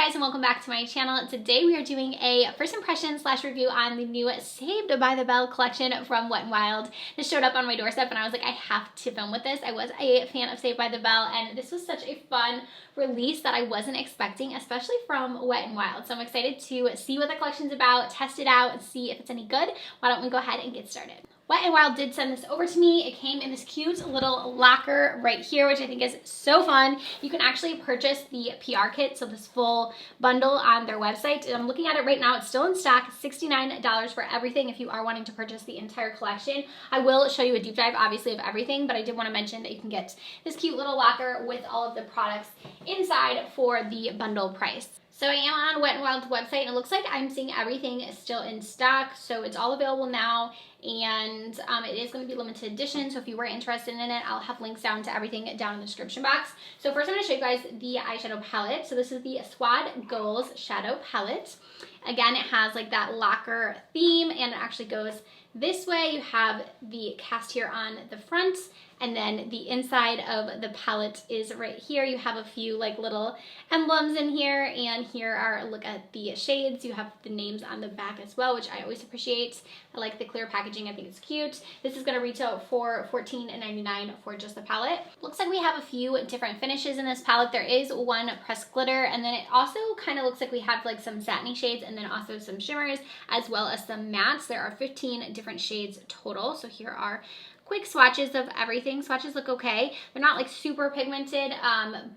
guys, and welcome back to my channel. Today we are doing a first impression slash review on the new Saved by the Bell collection from Wet n Wild. This showed up on my doorstep and I was like, I have to film with this. I was a fan of Saved by the Bell and this was such a fun release that I wasn't expecting, especially from Wet n Wild. So I'm excited to see what the collection's about, test it out, and see if it's any good. Why don't we go ahead and get started. Wet n Wild did send this over to me. It came in this cute little locker right here, which I think is so fun. You can actually purchase the PR kit, so this full bundle on their website. And I'm looking at it right now. It's still in stock, $69 for everything if you are wanting to purchase the entire collection. I will show you a deep dive, obviously, of everything, but I did want to mention that you can get this cute little locker with all of the products inside for the bundle price. So I am on Wet n Wild's website and it looks like I'm seeing everything is still in stock. So it's all available now and it is going to be limited edition. So if you were interested in it, I'll have links down to everything down in the description box. So first I'm going to show you guys the eyeshadow palette. So this is the Swad Goals Shadow Palette. Again, it has like that locker theme and it actually goes this way. You have the cast here on the front and then the inside of the palette is right here. You have a few like little emblems in here and here are, look at the shades. You have the names on the back as well, which I always appreciate. I like the clear packaging. I think it's cute. This is going to retail for $14.99 for just the palette. Looks like we have a few different finishes in this palette. There is one pressed glitter and then it also kind of looks like we have like some satiny shades and then also some shimmers as well as some mattes. There are 15 different shades total. So here are quick swatches of everything. Swatches look okay. They're not like super pigmented,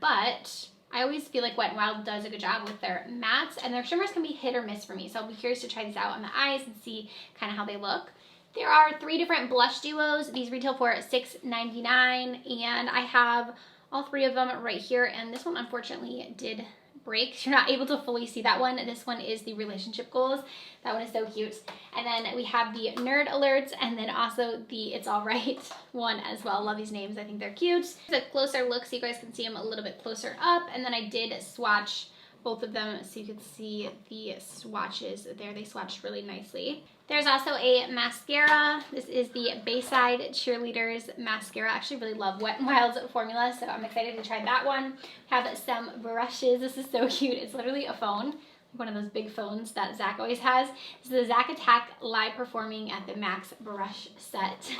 but I always feel like Wet n Wild does a good job with their mattes and their shimmers can be hit or miss for me. So I'll be curious to try these out on the eyes and see kind of how they look. There are 3 different blush duos. These retail for $6.99 and I have all 3 of them right here. And this one unfortunately did break. You're not able to fully see that one. This one is the Relationship Goals. That one is so cute. And then we have the Nerd Alerts and then also the It's Alright one as well. Love these names. I think they're cute. It's a closer look so you guys can see them a little bit closer up. And then I did swatch both of them so you could see the swatches there. They swatched really nicely. There's also a mascara. This is the Bayside Cheerleaders mascara. I actually really love Wet n Wild's formula, so I'm excited to try that one. Have some brushes. This is so cute. It's literally a phone, one of those big phones that Zach always has. This is the Zach Attack Live Performing at the Max brush set.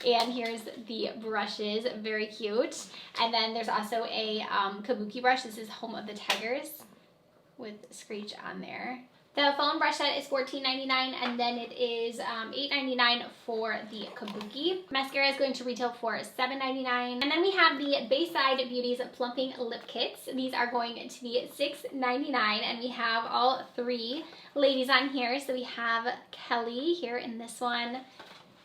And here's the brushes, very cute. And then there's also a kabuki brush. This is Home of the Tigers with Screech on there. The phone brush set is $14.99 and then it is $8.99 for the kabuki. Mascara is going to retail for $7.99. And then we have the Bayside Beauties Plumping Lip Kits. These are going to be $6.99 and we have all 3 ladies on here. So we have Kelly here in this one.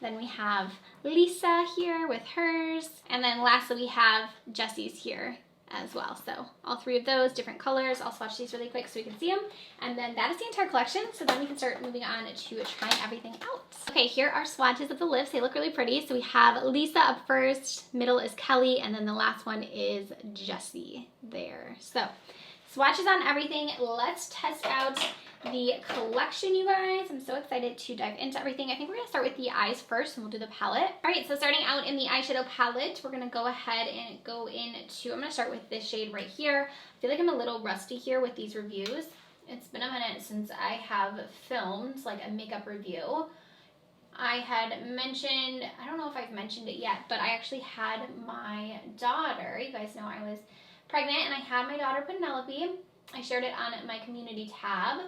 Then we have Lisa here with hers. And then lastly we have Jessie's here as well. So all 3 of those different colors. I'll swatch these really quick so we can see them. And then that is the entire collection. So then we can start moving on to trying everything out. Okay, here are swatches of the lips. They look really pretty. So we have Lisa up first, middle is Kelly, and then the last one is Jessie there. So swatches on everything. Let's test out the collection, you guys. I'm so excited to dive into everything. I think we're gonna start with the eyes first and we'll do the palette. All right, so starting out in the eyeshadow palette, we're gonna go ahead and go into, I'm gonna start with this shade right here. I feel like I'm a little rusty here with these reviews. It's been a minute since I have filmed like a makeup review. I had mentioned, I don't know if I've mentioned it yet, but I actually had my daughter, you guys know I was pregnant and I had my daughter Penelope. I shared it on my community tab,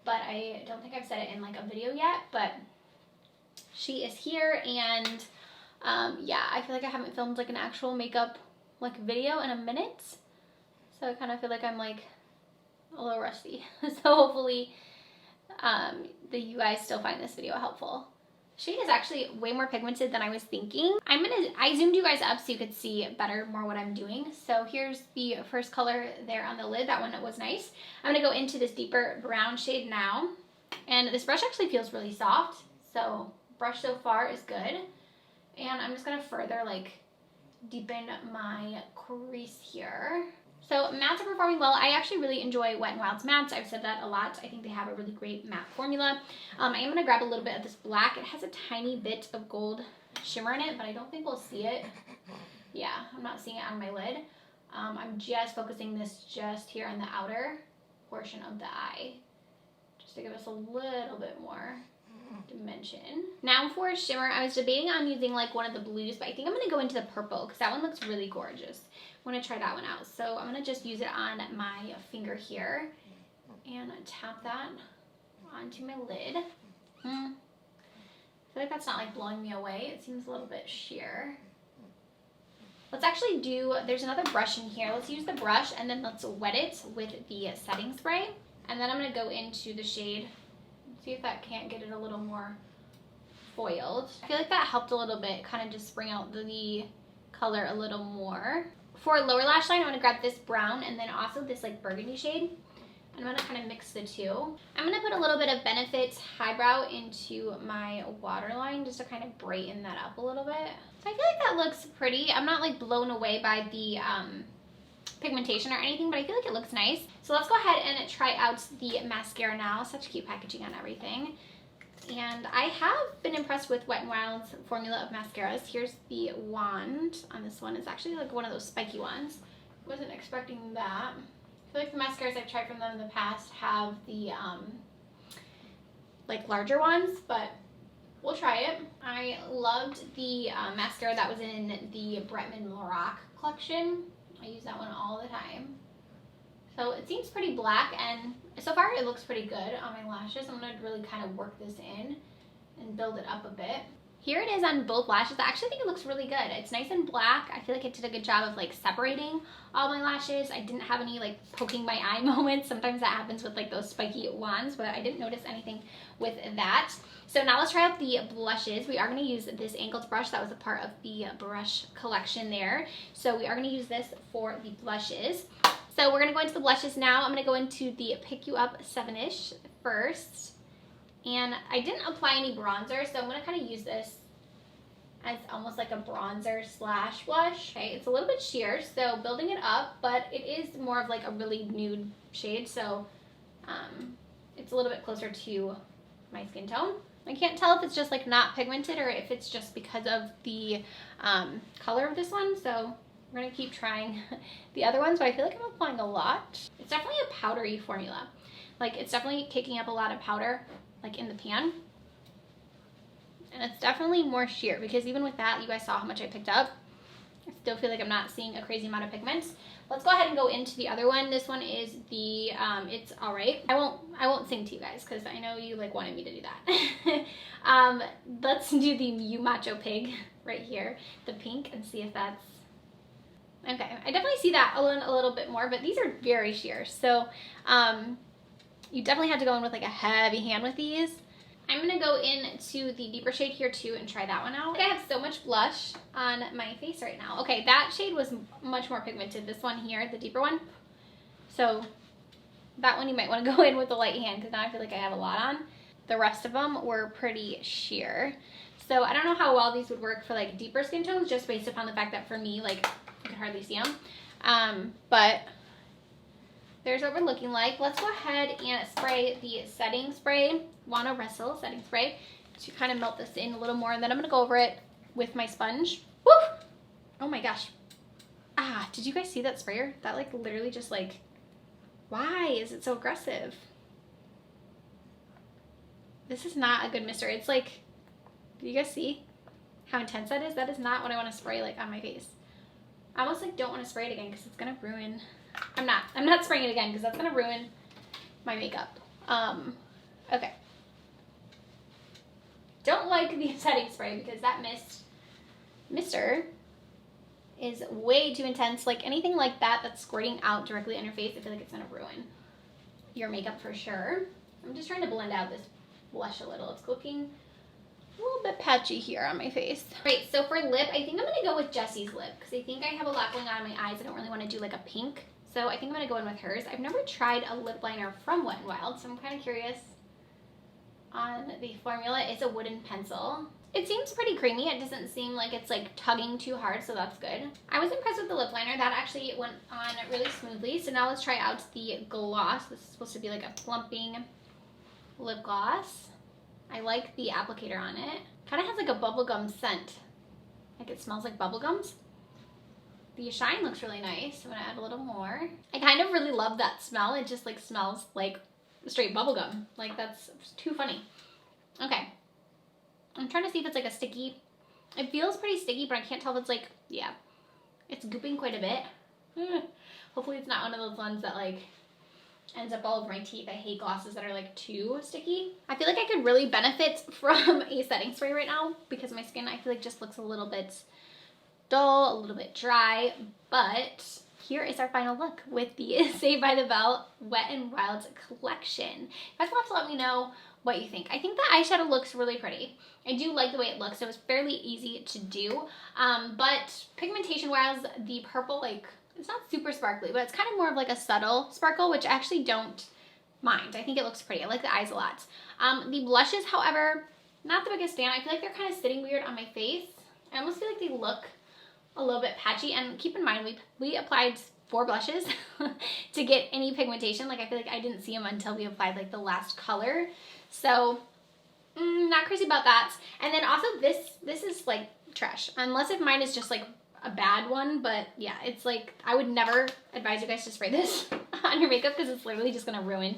but I don't think I've said it in like a video yet, but she is here and yeah, I feel like I haven't filmed like an actual makeup like video in a minute. So I kind of feel like I'm like a little rusty. So hopefully you guys still find this video helpful. Shade is actually way more pigmented than I was thinking. I zoomed you guys up so you could see better more what I'm doing. So here's the first color there on the lid. That one was nice. I'm gonna go into this deeper brown shade now. And this brush actually feels really soft. So brush so far is good. And I'm just gonna further like deepen my crease here. So mattes are performing well. I actually really enjoy Wet n Wild's mattes. I've said that a lot. I think they have a really great matte formula. I am going to grab a little bit of this black. It has a tiny bit of gold shimmer in it, but I don't think we'll see it. Yeah, I'm not seeing it on my lid. I'm just focusing this just here on the outer portion of the eye, just to give us a little bit more dimension. Now for shimmer, I was debating on using like one of the blues, but I think I'm going to go into the purple because that one looks really gorgeous. I want to try that one out. So I'm going to just use it on my finger here and tap that onto my lid. I feel like that's not like blowing me away. It seems a little bit sheer. Let's actually do, there's another brush in here. Let's use the brush and then let's wet it with the setting spray. And then I'm going to go into the shade, see if that can't get it a little more foiled. I feel like that helped a little bit, kind of just bring out the color a little more. For lower lash line, I'm going to grab this brown and then also this like burgundy shade. I'm going to kind of mix the two. I'm going to put a little bit of Benefit Highbrow into my waterline just to kind of brighten that up a little bit. So I feel like that looks pretty. I'm not like blown away by the pigmentation or anything, but I feel like it looks nice. So let's go ahead and try out the mascara now. Such cute packaging on everything. And I have been impressed with Wet n Wild's formula of mascaras. Here's the wand on this one. It's actually like one of those spiky ones. Wasn't expecting that. I feel like the mascaras I've tried from them in the past have the like larger ones, but we'll try it. I loved the mascara that was in the Bretman Lorac collection. I use that one all the time. So it seems pretty black, and so far it looks pretty good on my lashes. I'm going to really kind of work this in and build it up a bit. Here it is on both lashes. I actually think it looks really good. It's nice and black. I feel like it did a good job of like separating all my lashes. I didn't have any like poking my eye moments. Sometimes that happens with like those spiky wands, but I didn't notice anything with that. So now let's try out the blushes. We are going to use this angled brush that was a part of the brush collection there. So we are going to use this for the blushes. So we're going to go into the blushes now. I'm going to go into the Pick You Up 7-ish first. And I didn't apply any bronzer, so I'm going to kind of use this as almost like a bronzer slash blush. Okay, it's a little bit sheer, so building it up, but it is more of like a really nude shade, so it's a little bit closer to my skin tone. I can't tell if it's just like not pigmented or if it's just because of the color of this one, so we're going to keep trying the other ones, but I feel like I'm applying a lot. It's definitely a powdery formula. Like, it's definitely kicking up a lot of powder, like in the pan. And it's definitely more sheer, because even with that, you guys saw how much I picked up. I still feel like I'm not seeing a crazy amount of pigments. Let's go ahead and go into the other one. This one is the, It's Alright. I won't sing to you guys, because I know you like wanted me to do that. Let's do the You Macho Pig right here, the pink, and see if that's, okay. I definitely see that a little bit more, but these are very sheer. So, you definitely have to go in with like a heavy hand with these. I'm going to go into the deeper shade here too and try that one out. I have so much blush on my face right now. Okay, that shade was much more pigmented. This one here, the deeper one. So that one you might want to go in with a light hand, because now I feel like I have a lot on. The rest of them were pretty sheer. So I don't know how well these would work for like deeper skin tones, just based upon the fact that for me, like, I could hardly see them. But there's what we're looking like. Let's go ahead and spray the setting spray, Wanna Wrestle setting spray, to kind of melt this in a little more. And then I'm going to go over it with my sponge. Woo! Oh my gosh. Ah, did you guys see that sprayer? That like literally just like, why is it so aggressive? This is not a good mister. It's like, do you guys see how intense that is? That is not what I want to spray like on my face. I almost like don't want to spray it again because it's going to ruin. I'm not spraying it again because that's going to ruin my makeup. Okay. Don't like the setting spray because that mister is way too intense. Like anything like that that's squirting out directly on your face, I feel like it's going to ruin your makeup for sure. I'm just trying to blend out this blush a little. It's looking a little bit patchy here on my face. Right, so for lip, I think I'm going to go with Jessie's lip because I think I have a lot going on in my eyes. I don't really want to do like a pink. So I think I'm going to go in with hers. I've never tried a lip liner from Wet n Wild, so I'm kind of curious on the formula. It's a wooden pencil. It seems pretty creamy. It doesn't seem like it's like tugging too hard, so that's good. I was impressed with the lip liner. That actually went on really smoothly. So now let's try out the gloss. This is supposed to be like a plumping lip gloss. I like the applicator on it. Kind of has like a bubblegum scent. Like it smells like bubblegums. The shine looks really nice. I'm gonna add a little more. I kind of really love that smell. It just like smells like straight bubblegum. Like that's too funny. Okay. I'm trying to see if it's like a sticky. It feels pretty sticky, but I can't tell if it's like, yeah. It's gooping quite a bit. Hopefully it's not one of those ones that like ends up all over my teeth. I hate glosses that are like too sticky. I feel like I could really benefit from a setting spray right now because my skin I feel like just looks a little bit dull, a little bit dry, but here is our final look with the Saved by the Bell Wet n Wild collection. You guys will have to let me know what you think. I think the eyeshadow looks really pretty. I do like the way it looks. It was fairly easy to do, but pigmentation wise, the purple, like, it's not super sparkly, but it's kind of more of like a subtle sparkle, which I actually don't mind. I think it looks pretty. I like the eyes a lot. The blushes, however, not the biggest fan. I feel like they're kind of sitting weird on my face. I almost feel like they look a little bit patchy, and keep in mind we applied 4 blushes to get any pigmentation. Like I feel like I didn't see them until we applied like the last color, so not crazy about that. And then also this is like trash, unless if mine is just like a bad one, but yeah, it's like I would never advise you guys to spray this on your makeup because it's literally just gonna ruin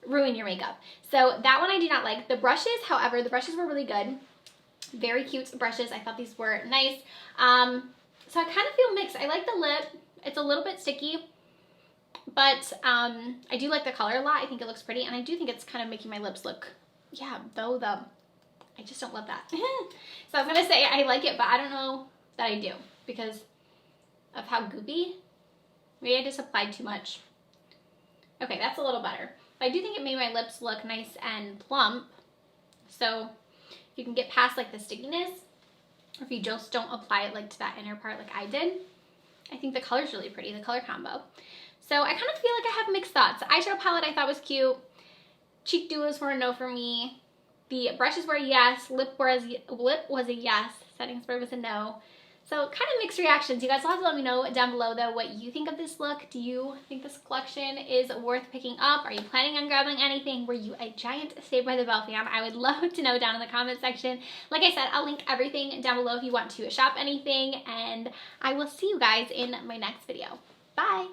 your makeup. So that one I do not like. The brushes, however, the brushes were really good. Very cute brushes. I thought these were nice. So I kind of feel mixed. I like the lip. It's a little bit sticky, but I do like the color a lot. I think it looks pretty, and I do think it's kind of making my lips look, yeah, though I just don't love that. So I was gonna say I like it, but I don't know that I do because of how goopy. Maybe I just applied too much. Okay, that's a little better. But I do think it made my lips look nice and plump. So if you can get past like the stickiness, or if you just don't apply it like to that inner part like I did, I think the color's really pretty, the color combo. So I kind of feel like I have mixed thoughts. The eyeshadow palette I thought was cute. Cheek duos were a no for me. The brushes were a yes. Lip was a yes. Setting spray was a no. So kind of mixed reactions. You guys will have to let me know down below though what you think of this look. Do you think this collection is worth picking up? Are you planning on grabbing anything? Were you a giant Saved by the Bell fan? I would love to know down in the comment section. Like I said, I'll link everything down below if you want to shop anything, and I will see you guys in my next video. Bye!